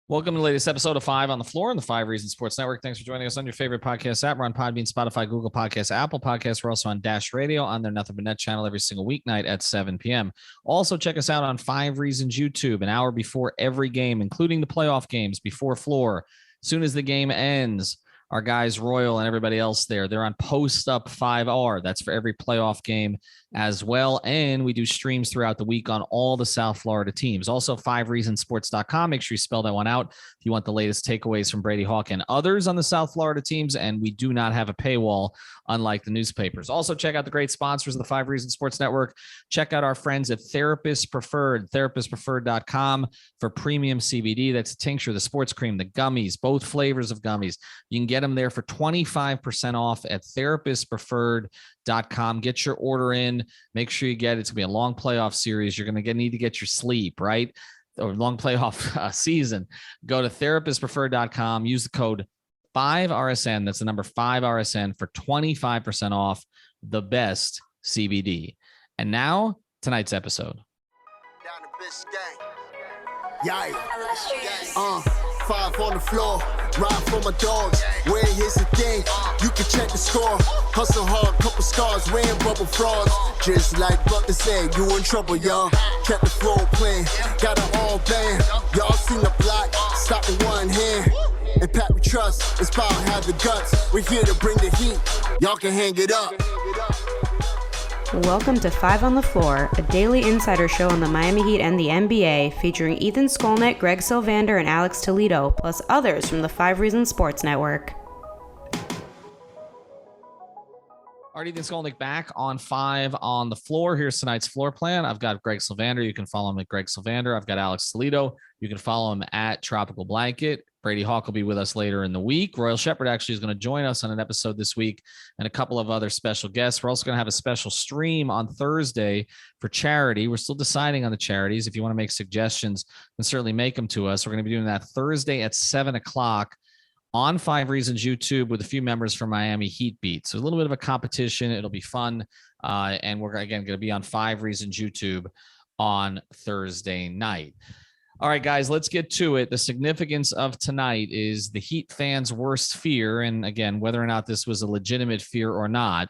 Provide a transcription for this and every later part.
Welcome to the latest episode of 5 on the Floor on the 5 Reasons Sports Network. Thanks for joining us on your favorite podcast app. We're on Podbean, Spotify, Google Podcasts, Apple Podcasts. We're also on Dash Radio on their Nothing But Net channel every single weeknight at 7 p.m. Also, check us out on 5 Reasons YouTube, an hour before every game, including the playoff games, before Floor. As soon as the game ends, our guys Royal and everybody else there, they're on Post Up 5R. That's for every playoff game as well. And we do streams throughout the week on all the South Florida teams. Also, 5reasonsports.com. Make sure you spell that one out if you want the latest takeaways from Brady Hawk and others on the South Florida teams. And we do not have a paywall, unlike the newspapers. Also, check out the great sponsors of the 5 Reasons Sports Network. Check out our friends at Therapist Preferred, therapistpreferred.com for premium CBD. That's a tincture, the sports cream, the gummies, both flavors of gummies. You can get them there for 25% off at therapistpreferred.com. Get your order in. Make sure you get it. It's going to be a long playoff series. You're going to need to get your sleep, right? Or long playoff season. Go to therapistpreferred.com. Use the code 5RSN. That's the number 5RSN for 25% off the best CBD. And now, tonight's episode. Down the bitch gang. Yeah. 5 on the floor, ride for my dogs. Where here's the thing, you can check the score. Hustle hard, couple scars, wearing bubble frauds. Just like Butler said, you in trouble, y'all. Kept the floor playing, got it all banned. Y'all seen the block, stop with one hand. And Pat we trust, Inspire have the guts. We're here to bring the heat, y'all can hang it up. Welcome to 5 on the Floor, a daily insider show on the Miami Heat and the NBA, featuring Ethan Skolnick, Greg Sylvander, and Alex Toledo, plus others from the 5 Reasons Sports Network. All right, Ethan Skolnick back on 5 on the Floor. Here's tonight's floor plan. I've got Greg Sylvander. You can follow him at Greg Sylvander. I've got Alex Toledo. You can follow him at Tropical Blanket. Brady Hawk will be with us later in the week. Royal Shepherd actually is going to join us on an episode this week and a couple of other special guests. We're also going to have a special stream on Thursday for charity. We're still deciding on the charities. If you want to make suggestions, then certainly make them to us. We're going to be doing that Thursday at 7 o'clock on 5 Reasons YouTube with a few members from Miami Heat Beat. So a little bit of a competition. It'll be fun. And we're, again, going to be on 5 Reasons YouTube on Thursday night. All right, guys, let's get to it. The significance of tonight is the Heat fans' worst fear, and again, whether or not this was a legitimate fear or not,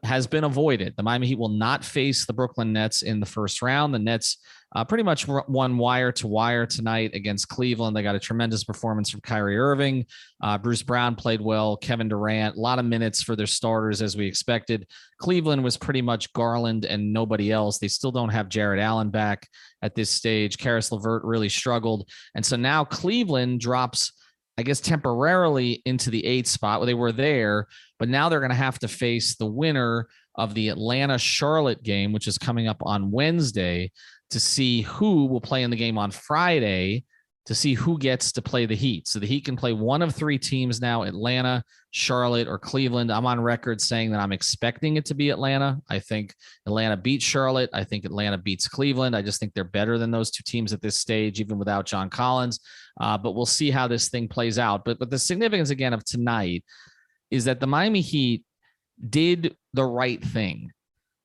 has been avoided. The Miami Heat will not face the Brooklyn Nets in the first round. The Nets pretty much won wire to wire tonight against Cleveland. They got a tremendous performance from Kyrie Irving. Bruce Brown played well. Kevin Durant, a lot of minutes for their starters as we expected. Cleveland was pretty much Garland and nobody else. They still don't have Jared Allen back at this stage. Karis LeVert really struggled. And so now Cleveland drops, I guess, temporarily into the 8th spot where they were there, but now they're going to have to face the winner of the Atlanta-Charlotte game, which is coming up on Wednesday, to see who will play in the game on Friday, to see who gets to play the Heat. So the Heat can play one of 3 teams now, Atlanta, Charlotte, or Cleveland. I'm on record saying that I'm expecting it to be Atlanta. I think Atlanta beats Charlotte. I think Atlanta beats Cleveland. I just think they're better than those 2 teams at this stage, even without John Collins. But we'll see how this thing plays out. But the significance, again, of tonight is that the Miami Heat did the right thing.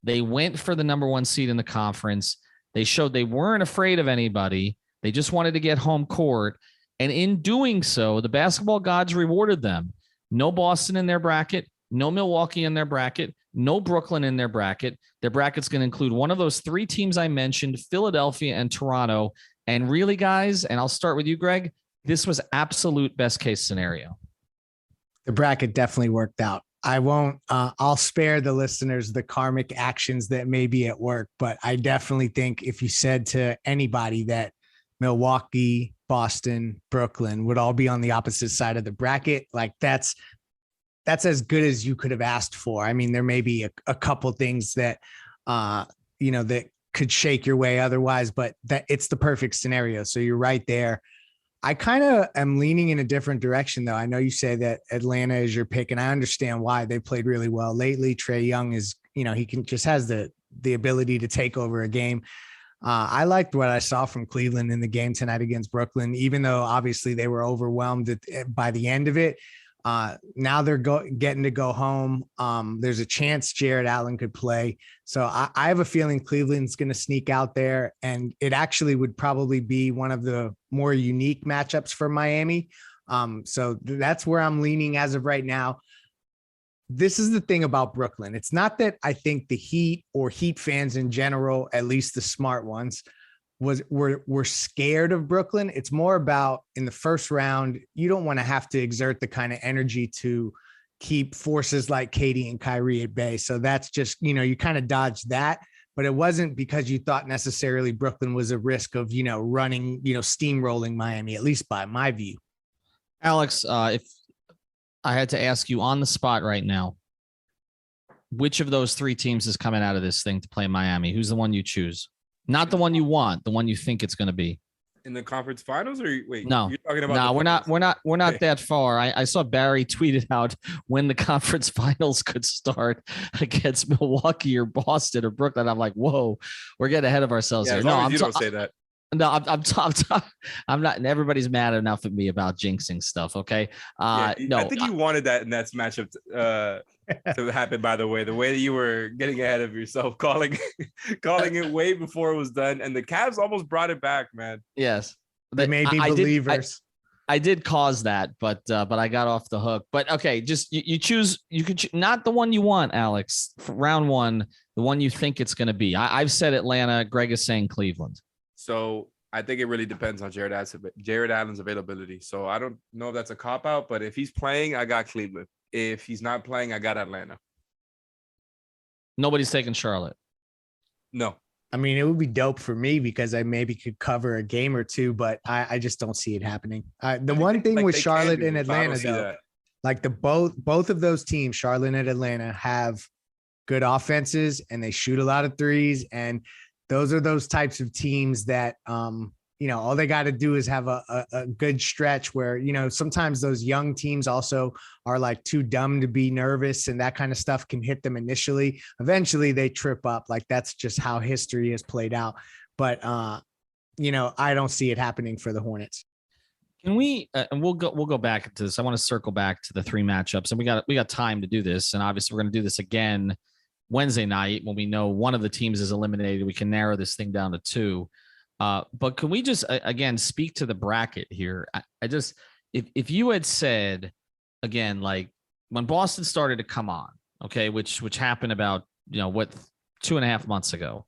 They went for the number 1 seed in the conference. They showed they weren't afraid of anybody. They just wanted to get home court. And in doing so, the basketball gods rewarded them. No Boston in their bracket, no Milwaukee in their bracket, no Brooklyn in their bracket. Their bracket's going to include one of those 3 teams I mentioned, Philadelphia and Toronto. And really, guys, and I'll start with you, Greg, this was absolute best case scenario. The bracket definitely worked out. I won't, I'll spare the listeners the karmic actions that may be at work, but I definitely think if you said to anybody that Milwaukee, Boston, Brooklyn would all be on the opposite side of the bracket, like that's as good as you could have asked for. I mean, there may be a couple things that, that could shake your way otherwise, but that it's the perfect scenario. So you're right there. I kind of am leaning in a different direction, though. I know you say that Atlanta is your pick, and I understand why. They played really well lately. Trae Young is, he has the ability to take over a game. I liked what I saw from Cleveland in the game tonight against Brooklyn, even though obviously they were overwhelmed by the end of it. Now they're getting to go home. There's a chance Jared Allen could play. So I have a feeling Cleveland's going to sneak out there, and it actually would probably be one of the more unique matchups for Miami. So that's where I'm leaning as of right now. This is the thing about Brooklyn. It's not that I think the Heat or Heat fans in general, at least the smart ones, were scared of Brooklyn. It's more about in the first round, you don't want to have to exert the kind of energy to keep forces like Katie and Kyrie at bay. So that's just, you kind of dodged that, but it wasn't because you thought necessarily Brooklyn was a risk of, running, steamrolling Miami, at least by my view. Alex, if I had to ask you on the spot right now, which of those three teams is coming out of this thing to play Miami? Who's the one you choose? Not the one you want, the one you think it's going to be. In the conference finals, or wait? No, you're talking about. No, we're not that far. I saw Barry tweeted out when the conference finals could start against Milwaukee or Boston or Brooklyn. I'm like, whoa, we're getting ahead of ourselves here. No, you don't say that. No, I'm not. And everybody's mad enough at me about jinxing stuff. Okay. No, I think you wanted that Nets matchup to happen. By the way that you were getting ahead of yourself, calling it way before it was done, and the Cavs almost brought it back, man. Yes, they made me believers. I did cause that, but I got off the hook. But okay, just you choose. You can not the one you want, Alex. For round one, the one you think it's going to be. I've said Atlanta. Greg is saying Cleveland. So I think it really depends on Jared Allen's availability. So I don't know if that's a cop-out, but if he's playing, I got Cleveland. If he's not playing, I got Atlanta. Nobody's taking Charlotte. No. I mean, it would be dope for me because I maybe could cover a game or two, but I just don't see it happening. The one thing with Charlotte and Atlanta, though, like both of those teams, Charlotte and Atlanta, have good offenses and they shoot a lot of threes, and those are those types of teams that, all they got to do is have a good stretch where, sometimes those young teams also are like too dumb to be nervous, and that kind of stuff can hit them initially. Eventually they trip up. Like that's just how history has played out. But, I don't see it happening for the Hornets. Can we, and we'll go back into this. I want to circle back to the three matchups, and we got time to do this. And obviously we're going to do this again Wednesday night when we know one of the teams is eliminated. We can narrow this thing down to two. But can we just again speak to the bracket here? I just if you had said again, like when Boston started to come on, okay, which happened about 2.5 months ago,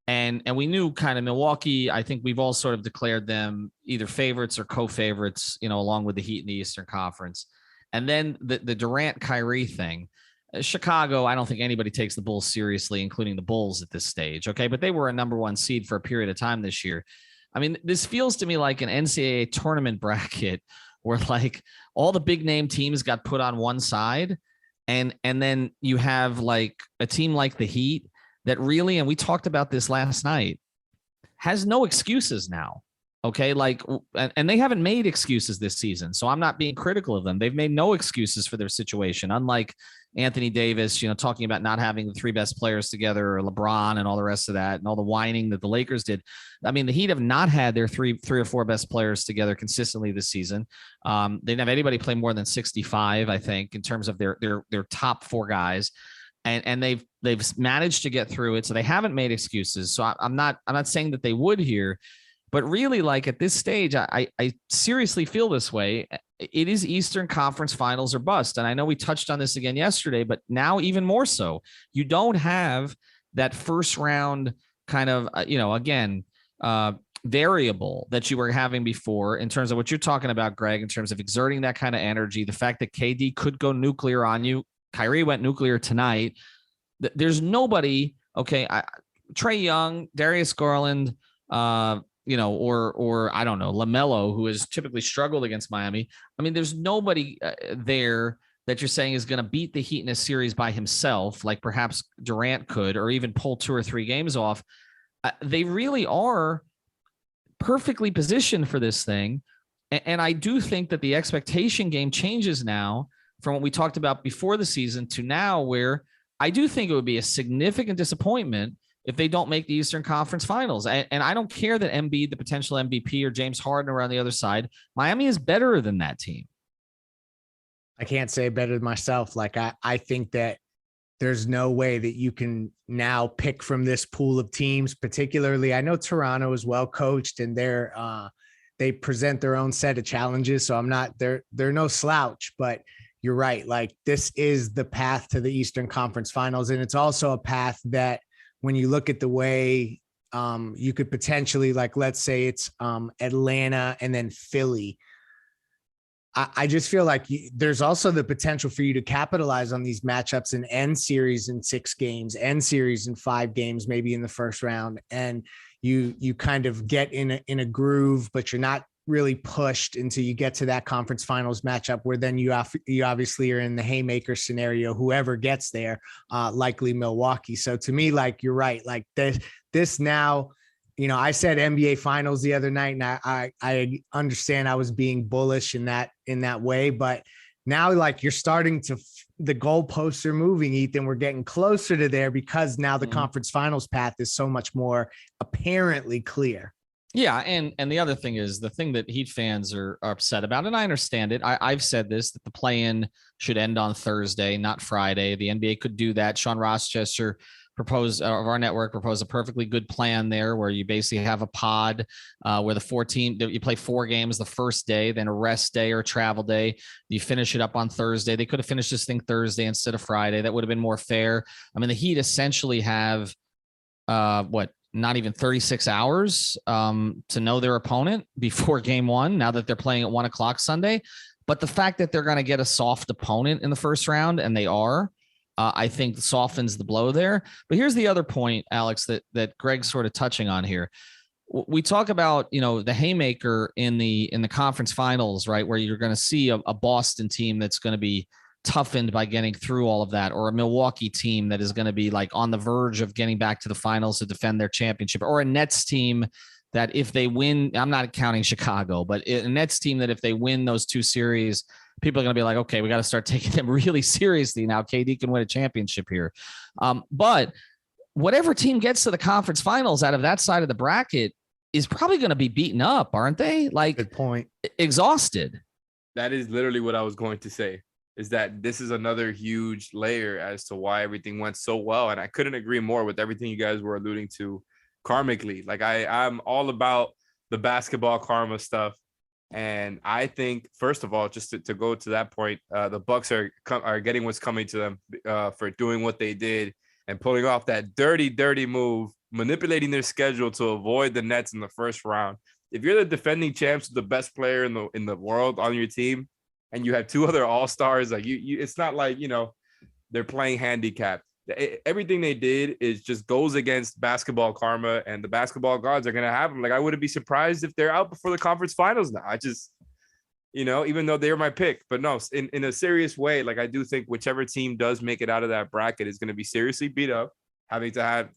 and we knew kind of Milwaukee. I think we've all sort of declared them either favorites or co-favorites, along with the Heat in the Eastern Conference, and then the Durant Kyrie thing. Chicago, I don't think anybody takes the Bulls seriously, including the Bulls at this stage. Okay. But they were a number one seed for a period of time this year. I mean, this feels to me like an NCAA tournament bracket where like all the big name teams got put on one side. And then you have like a team like the Heat that really, and we talked about this last night, has no excuses now. Okay. Like, and they haven't made excuses this season. So I'm not being critical of them. They've made no excuses for their situation. Unlike Anthony Davis, talking about not having the three best players together, or LeBron and all the rest of that, and all the whining that the Lakers did. I mean, the Heat have not had their three or four best players together consistently this season. They didn't have anybody play more than 65, I think, in terms of their top four guys. And they've managed to get through it. So they haven't made excuses. So I'm not saying that they would here. But really, like at this stage, I seriously feel this way. It is Eastern Conference Finals or bust. And I know we touched on this again yesterday, but now even more so. You don't have that first round kind of, variable that you were having before in terms of what you're talking about, Greg, in terms of exerting that kind of energy. The fact that KD could go nuclear on you. Kyrie went nuclear tonight. There's nobody, okay, Trae Young, Darius Garland, or I don't know, LaMelo, who has typically struggled against Miami. I mean, there's nobody there that you're saying is going to beat the Heat in a series by himself, like perhaps Durant could, or even pull 2 or 3 games off. They really are perfectly positioned for this thing. And I do think that the expectation game changes now from what we talked about before the season to now, where I do think it would be a significant disappointment if they don't make the Eastern Conference Finals. And I don't care that Embiid, the potential MVP, or James Harden are on the other side. Miami is better than that team. I can't say it better than myself. Like I think that there's no way that you can now pick from this pool of teams. Particularly, I know Toronto is well coached and they present their own set of challenges. So they're no slouch, but you're right. Like this is the path to the Eastern Conference Finals. And it's also a path that when you look at the way you could potentially, like, let's say it's Atlanta and then Philly. I just feel like there's also the potential for you to capitalize on these matchups and end series in 6 games, end series in 5 games, maybe in the first round. And you kind of get in a groove, but you're not really pushed until you get to that conference finals matchup where then you obviously are in the haymaker scenario, whoever gets there, likely Milwaukee. So to me, like, you're right. Like this now, I said NBA finals the other night, and I understand I was being bullish in that way, but now, like, you're starting to, the goalposts are moving, Ethan. We're getting closer to there because now the conference finals path is so much more apparently clear. Yeah. And the other thing is the thing that Heat fans are upset about, and I understand it. I've said this, that the play-in should end on Thursday, not Friday. The NBA could do that. Sean Rochester of our network proposed a perfectly good plan there where you basically have a pod where the 14, you play 4 games the first day, then a rest day or a travel day. You finish it up on Thursday. They could have finished this thing Thursday instead of Friday. That would have been more fair. I mean, the Heat essentially have not even 36 hours to know their opponent before game 1, now that they're playing at 1:00 Sunday. But the fact that they're going to get a soft opponent in the first round, and they are, I think softens the blow there. But here's the other point, Alex, that Greg's sort of touching on here. We talk about, the haymaker in the conference finals, right, where you're going to see a Boston team that's going to be toughened by getting through all of that, or a Milwaukee team that is going to be like on the verge of getting back to the finals to defend their championship, or a Nets team that if they win, I'm not counting Chicago, but a Nets team that if they win those 2 series, people are going to be like, okay, we got to start taking them really seriously now. KD can win a championship here. But whatever team gets to the conference finals out of that side of the bracket is probably going to be beaten up, aren't they? Like, good point. Exhausted. That is literally what I was going to say, is that this is another huge layer as to why everything went so well. And I couldn't agree more with everything you guys were alluding to karmically. Like I'm all about the basketball karma stuff. And I think, first of all, just to go to that point, the Bucks are getting what's coming to them for doing what they did and pulling off that dirty move, manipulating their schedule to avoid the Nets in the first round. If you're the defending champs, the best player in the world on your team, and you have 2 other all-stars, like you it's not like, they're playing handicap. Everything they did is just goes against basketball karma, and the basketball gods are going to have them. Like, I wouldn't be surprised if they're out before the conference finals now. I just, even though they're my pick, but no, in a serious way, like, I do think whichever team does make it out of that bracket is going to be seriously beat up, having to have,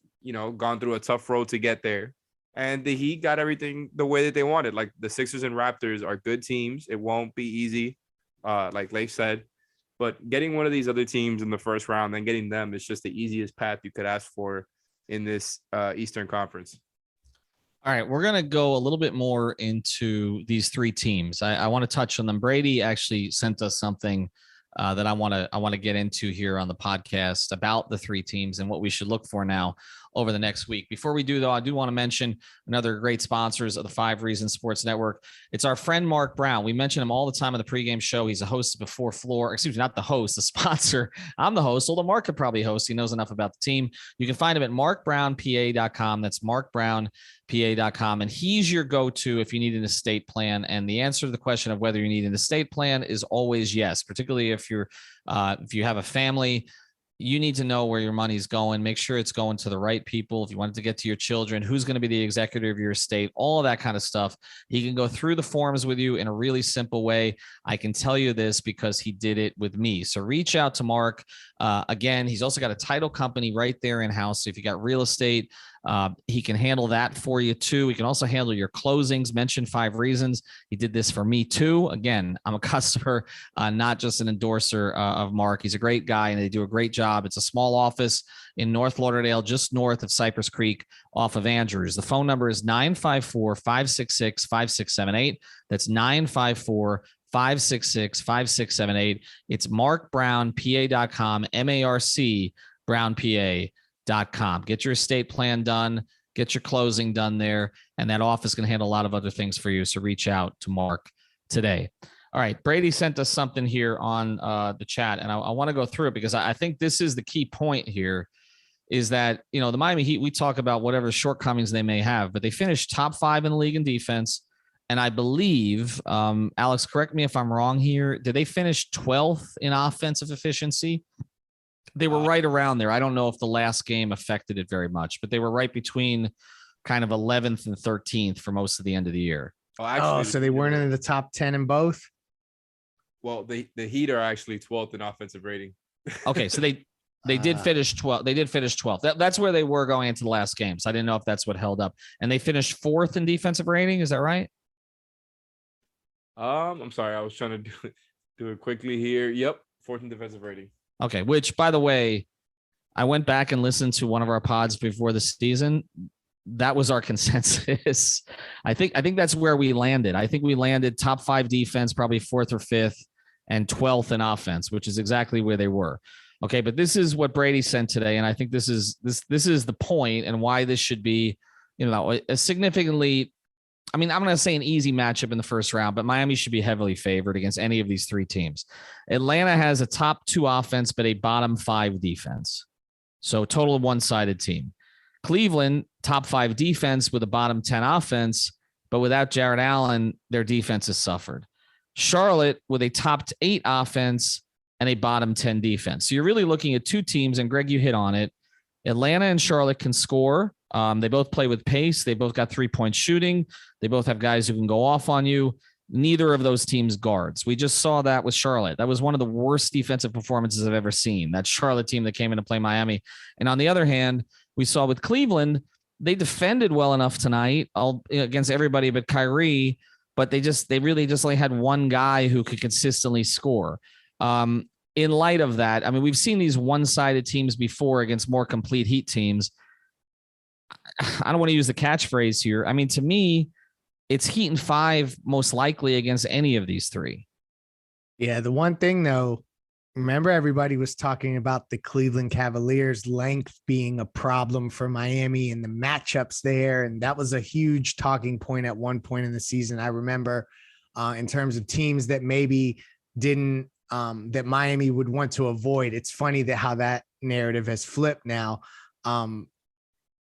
gone through a tough road to get there. And the Heat got everything the way that they wanted. Like, the Sixers and Raptors are good teams. It won't be easy, like Leif said. But getting one of these other teams in the first round and getting them is just the easiest path you could ask for in this Eastern Conference. All right, we're going to go a little bit more into these 3 teams. I want to touch on them. Brady actually sent us something that I want to get into here on the podcast about the 3 teams and what we should look for now over the next week. Before we do, though, I do want to mention another great sponsors of the 5 Reasons Sports Network. It's our friend Mark Brown. We mention him all the time on the pregame show. He's a host before Floor. Excuse me, not the host, the sponsor. I'm the host, although Mark could probably host. He knows enough about the team. You can find him at markbrownpa.com. That's markbrownpa.com. And he's your go-to if you need an estate plan. And the answer to the question of whether you need an estate plan is always yes, particularly if you have a family. You need to know where your money's going. Make sure it's going to the right people. If you want it to get to your children, who's going to be the executor of your estate, all of that kind of stuff. He can go through the forms with you in a really simple way. I can tell you this because he did it with me. So reach out to Mark. Again, he's also got a title company right there in-house. So if you got real estate, he can handle that for you too. He can also handle your closings. Mention 5 Reasons. He did this for me too. Again, I'm a customer, not just an endorser of Mark. He's a great guy and they do a great job. It's a small office in North Lauderdale, just north of Cypress Creek off of Andrews. The phone number is 954-566-5678. That's 954 566-5678. It's markbrownpa.com, MARC brownpa.com. Get your estate plan done, get your closing done there, and that office can handle a lot of other things for you. So reach out to Mark today. All right, Brady sent us something here on the chat, and I want to go through it because I think this is the key point here, is that, the Miami Heat, we talk about whatever shortcomings they may have, but they finished top 5 in the league in defense. And I believe, Alex, correct me if I'm wrong here, did they finish 12th in offensive efficiency? They were right around there. I don't know if the last game affected it very much, but they were right between kind of 11th and 13th for most of the end of the year. So they weren't in the top 10 in both? Well, the Heat are actually 12th in offensive rating. Okay, so they did finish 12th. They did finish 12th. That's where they were going into the last game. So I didn't know if that's what held up. And they finished 4th in defensive rating. Is that right? I'm sorry. I was trying to do it quickly here. Yep, 4th in defensive rating. Okay, which, by the way, I went back and listened to one of our pods before the season. That was our consensus. I think that's where we landed. I think we landed top 5 defense, probably 4th or 5th, and 12th in offense, which is exactly where they were. Okay, but this is what Brady sent today, and I think this is the point and why this should be, a significantly, I'm going to say an easy matchup in the first round, but Miami should be heavily favored against any of these 3 teams. Atlanta has a top 2 offense, but a bottom 5 defense. So total one-sided team. Cleveland, top 5 defense with a bottom 10 offense, but without Jared Allen, their defense has suffered. Charlotte with a top 8 offense and a bottom 10 defense. So you're really looking at 2 teams, and Greg, you hit on it. Atlanta and Charlotte can score. They both play with pace. They both got 3-point shooting. They both have guys who can go off on you. Neither of those teams guards. We just saw that with Charlotte. That was one of the worst defensive performances I've ever seen. That Charlotte team that came in to play Miami. And on the other hand, we saw with Cleveland, they defended well enough tonight against everybody but Kyrie, but they really just only had one guy who could consistently score. In light of that, we've seen these one-sided teams before against more complete Heat teams. I don't want to use the catchphrase here. To me, it's Heat in 5 most likely against any of these 3. Yeah, the one thing though, remember everybody was talking about the Cleveland Cavaliers length being a problem for Miami and the matchups there. And that was a huge talking point at one point in the season. I remember in terms of teams that maybe didn't, that Miami would want to avoid. It's funny that how that narrative has flipped now.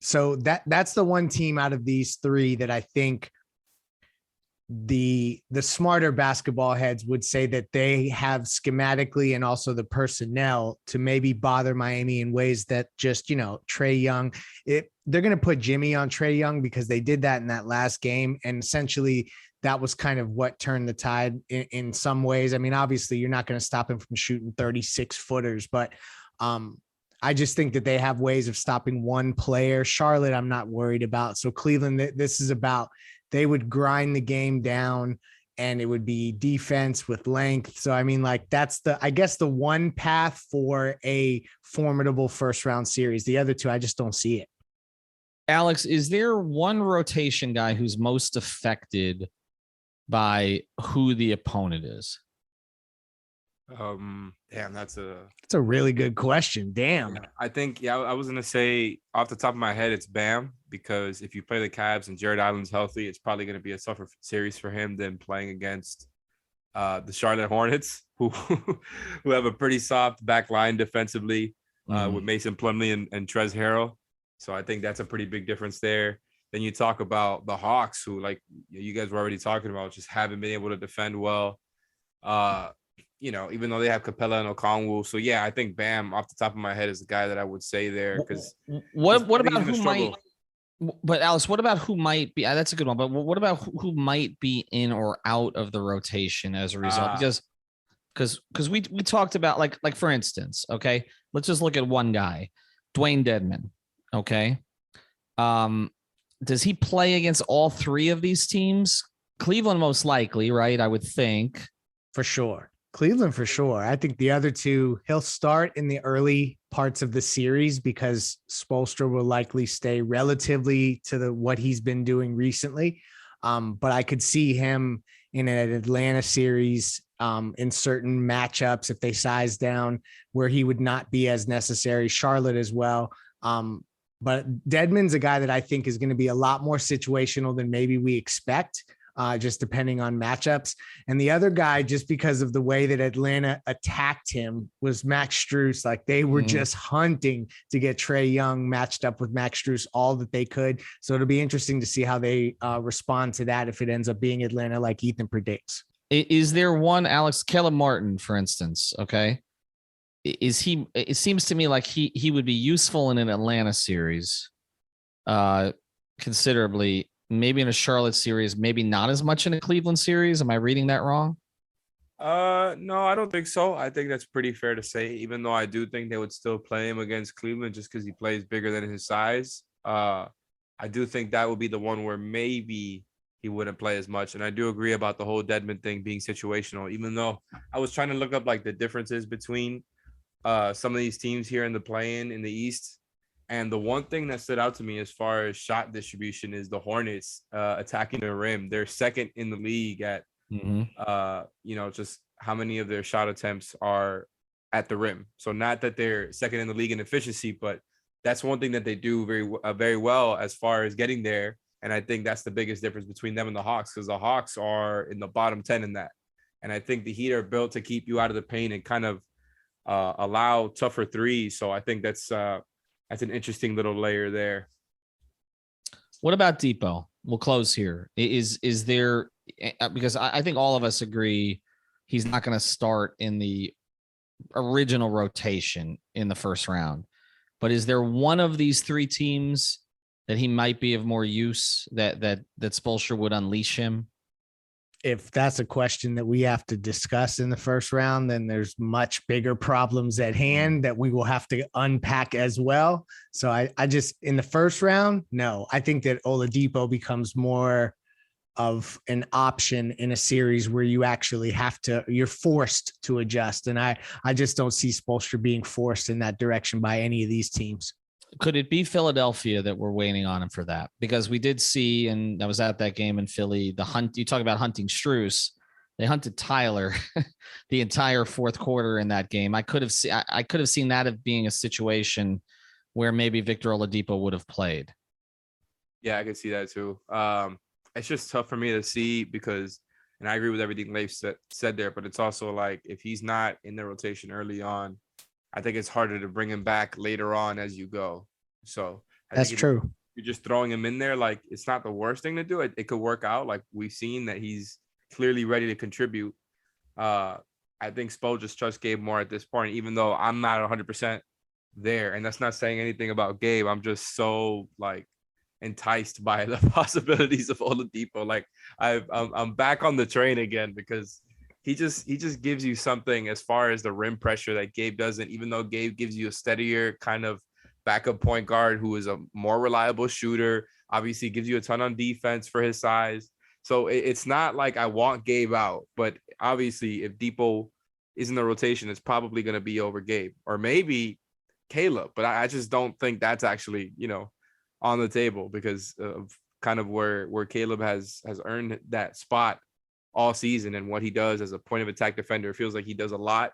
So that's the one team out of these 3 that I think the smarter basketball heads would say that they have schematically and also the personnel to maybe bother Miami in ways that just, Trae Young, they're going to put Jimmy on Trae Young because they did that in that last game. And essentially that was kind of what turned the tide in some ways. Obviously you're not going to stop him from shooting 36 footers, but I just think that they have ways of stopping one player. Charlotte, I'm not worried about. So Cleveland, this is about, they would grind the game down and it would be defense with length. So, that's the one path for a formidable first round series. The other 2, I just don't see it. Alex, is there one rotation guy who's most affected by who the opponent is? Damn, that's a really good question. Damn. Yeah, I think, I was going to say off the top of my head, it's Bam, because if you play the Cavs and Jared Allen's healthy, it's probably going to be a tougher series for him than playing against the Charlotte Hornets, who have a pretty soft back line defensively with Mason Plumlee and Trez Harrell. So I think that's a pretty big difference there. Then you talk about the Hawks, who, like you guys were already talking about, just haven't been able to defend well. Even though they have Capella and Okongwu. So yeah, I think Bam off the top of my head is the guy that I would say there. Because what about who might? But Alice, what about who might be? That's a good one. But what about who might be in or out of the rotation as a result? Because we talked about like for instance, okay, let's just look at one guy, Dwayne Dedman. Okay, does he play against all 3 of these teams? Cleveland most likely, right? I would think. For sure. Cleveland for sure. I think the other 2, he'll start in the early parts of the series because Spoelstra will likely stay relatively to what he's been doing recently. But I could see him in an Atlanta series in certain matchups if they size down where he would not be as necessary. Charlotte as well. But Dedmon's a guy that I think is going to be a lot more situational than maybe we expect, just depending on matchups. And the other guy, just because of the way that Atlanta attacked him, was Max Strus. Like they were just hunting to get Trae Young matched up with Max Strus all that they could. So it'll be interesting to see how they respond to that if it ends up being Atlanta like Ethan predicts. Is there one, Alex, Caleb Martin, for instance? Okay. Is he, it seems to me like he would be useful in an Atlanta series considerably, maybe in a Charlotte series, maybe not as much in a Cleveland series. Am I reading that wrong? No, I don't think so. I think that's pretty fair to say, even though I do think they would still play him against Cleveland just because he plays bigger than his size. I do think that would be the one where maybe he wouldn't play as much. And I do agree about the whole Dedmon thing being situational, even though I was trying to look up like the differences between some of these teams here in the play-in in the East. And the one thing that stood out to me as far as shot distribution is the Hornets attacking the rim. They're second in the league at, just how many of their shot attempts are at the rim. So not that they're second in the league in efficiency, but that's one thing that they do very well as far as getting there. And I think that's the biggest difference between them and the Hawks, because the Hawks are in the bottom 10 in that. And I think the Heat are built to keep you out of the paint and kind of allow tougher threes. So I think that's an interesting little layer there. What about Depot? We'll close here. Is there, because I think all of us agree he's not going to start in the original rotation in the first round, but is there one of these three teams that he might be of more use that Spoelstra would unleash him? If that's a question that we have to discuss in the first round, then there's much bigger problems at hand that we will have to unpack as well. So I just, in the first round, no, I think that Oladipo becomes more of an option in a series where you actually you're forced to adjust. And I just don't see Spoelstra being forced in that direction by any of these teams. Could it be Philadelphia that we're waiting on him for that? Because we did see, and I was at that game in Philly, the hunt, you talk about hunting Strus. They hunted Tyler the entire fourth quarter in that game. I could have seen that as being a situation where maybe Victor Oladipo would have played. Yeah, I could see that too. It's just tough for me to see because, and I agree with everything Leif said there, but it's also like, if he's not in the rotation early on, I think it's harder to bring him back later on as you go. So that's true. You're just throwing him in there. Like, it's not the worst thing to do. It could work out. Like, we've seen that he's clearly ready to contribute. I think Spo just trusts Gabe more at this point, even though I'm not 100% there. And that's not saying anything about Gabe. I'm just so like enticed by the possibilities of Oladipo. Like I'm back on the train again because he just gives you something as far as the rim pressure that Gabe doesn't, even though Gabe gives you a steadier kind of backup point guard who is a more reliable shooter, obviously gives you a ton on defense for his size. So it's not like I want Gabe out, but obviously if Depot is in the rotation, it's probably going to be over Gabe or maybe Caleb, but I just don't think that's actually, on the table because of kind of where Caleb has earned that spot all season and what he does as a point of attack defender. It feels like he does a lot.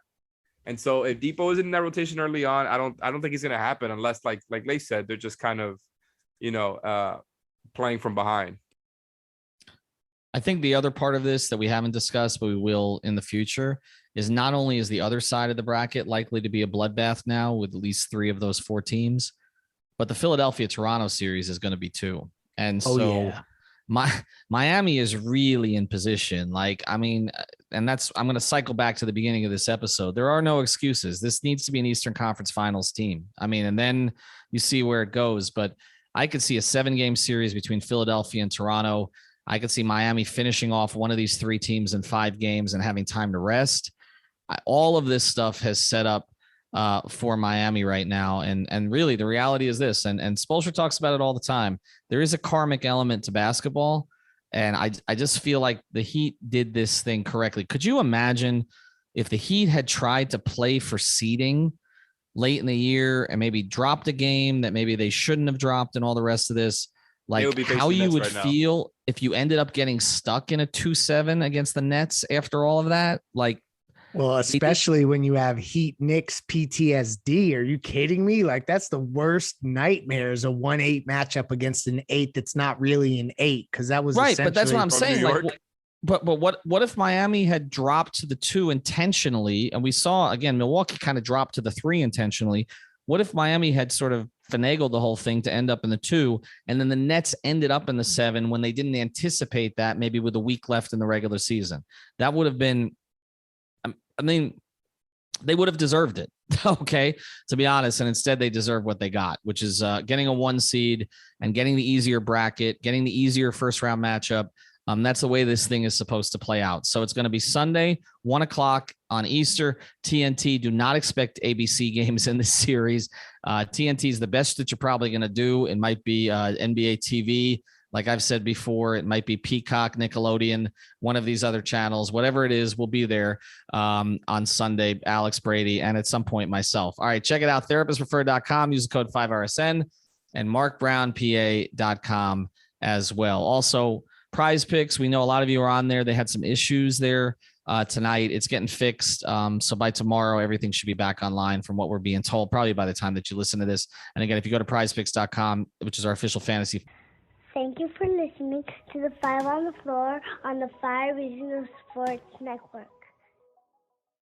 And so if Depot isn't in that rotation early on, I don't think it's going to happen unless like they said, they're just kind of, playing from behind. I think the other part of this that we haven't discussed, but we will in the future, is not only is the other side of the bracket likely to be a bloodbath now with at least 3 of those 4 teams, but the Philadelphia-Toronto series is going to be too. And Miami is really in position. I'm going to cycle back to the beginning of this episode. There are no excuses. This needs to be an Eastern Conference Finals team. And then you see where it goes, but I could see a 7-game series between Philadelphia and Toronto. I could see Miami finishing off one of these 3 teams in 5 games and having time to rest. All of this stuff has set up for Miami right now. And really the reality is this, and Spoelstra talks about it all the time. There is a karmic element to basketball. And I just feel like the Heat did this thing correctly. Could you imagine if the Heat had tried to play for seeding late in the year and maybe dropped a game that maybe they shouldn't have dropped and all the rest of this? like They'll be facing how the you Nets would right now. feel if you ended up getting stuck in a 2-7 against the Nets after all of that. Like, Well, especially when you have Heat Knicks PTSD. Are you kidding me? Like, that's the worst nightmare, is a 1-8 matchup against an 8 that's not really an 8, because that was right, but that's what I'm from saying. New Like, York. but what if Miami had dropped to the 2 intentionally, and we saw again Milwaukee kind of dropped to the 3 intentionally? What if Miami had sort of finagled the whole thing to end up in the 2, and then the Nets ended up in the 7 when they didn't anticipate that, maybe with a week left in the regular season? That would have been, I mean, they would have deserved it, okay, to be honest. And instead, they deserve what they got, which is getting a 1 seed and getting the easier bracket, getting the easier first round matchup. That's the way this thing is supposed to play out. So it's going to be Sunday, 1:00 on Easter. TNT, do not expect ABC games in this series. TNT is the best that you're probably going to do. It might be NBA TV. Like I've said before, it might be Peacock, Nickelodeon, one of these other channels. Whatever it is, we'll be there on Sunday. Alex, Brady, and at some point myself. All right, check it out, therapistpreferred.com. Use the code 5RSN, and markbrownpa.com as well. Also, Prize Picks. We know a lot of you are on there. They had some issues there tonight. It's getting fixed. So by tomorrow, everything should be back online from what we're being told, probably by the time that you listen to this. And again, if you go to prizepicks.com, which is our official fantasy. Thank you for listening to the 5 on the Floor on the 5 Regional Sports Network.